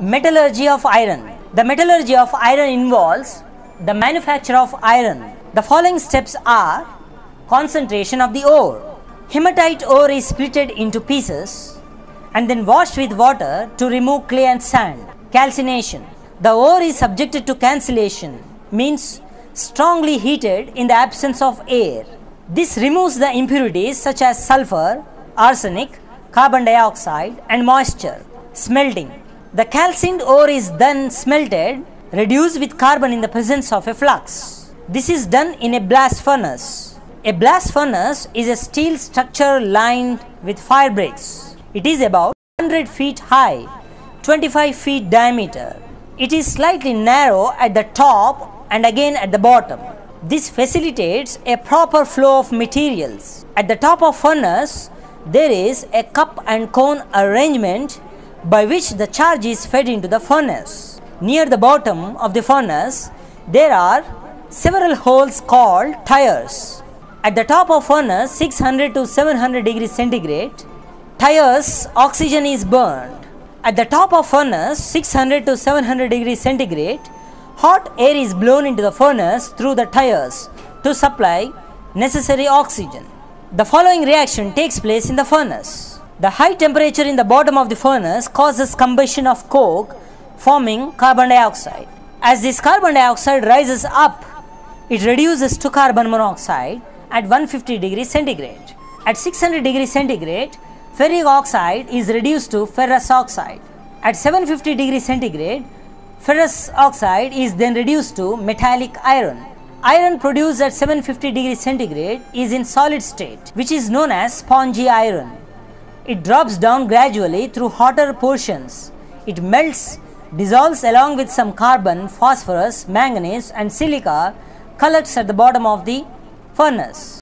Metallurgy of iron. The metallurgy of iron involves the manufacture of iron. The following steps are: concentration of the ore. Hematite ore is splitted into pieces and then washed with water to remove clay and sand. Calcination. The ore is subjected to cancellation, means strongly heated in the absence of air. This removes the impurities such as sulfur, arsenic, carbon dioxide and moisture. Smelting. The calcined ore is then smelted, reduced with carbon in the presence of a flux. This is done in a blast furnace. A blast furnace is a steel structure lined with fire bricks. It is about 100 feet high, 25 feet diameter. It is slightly narrow at the top and again at the bottom. This facilitates a proper flow of materials. At the top of furnace, there is a cup and cone arrangement by which the charge is fed into the furnace. Near the bottom of the furnace, there are several holes called tires. At the top of furnace 600 to 700 degrees centigrade, tires oxygen is burned. At the top of furnace 600 to 700 degrees centigrade, hot air is blown into the furnace through the tires to supply necessary oxygen. The following reaction takes place in the furnace. The high temperature in the bottom of the furnace causes combustion of coke, forming carbon dioxide. As this carbon dioxide rises up, it reduces to carbon monoxide at 150 degrees centigrade. At 600 degrees centigrade, ferric oxide is reduced to ferrous oxide. At 750 degrees centigrade, ferrous oxide is then reduced to metallic iron. Iron produced at 750 degrees centigrade is in solid state, which is known as spongy iron. It drops down gradually through hotter portions. It melts, dissolves along with some carbon, phosphorus, manganese and silica collects at the bottom of the furnace.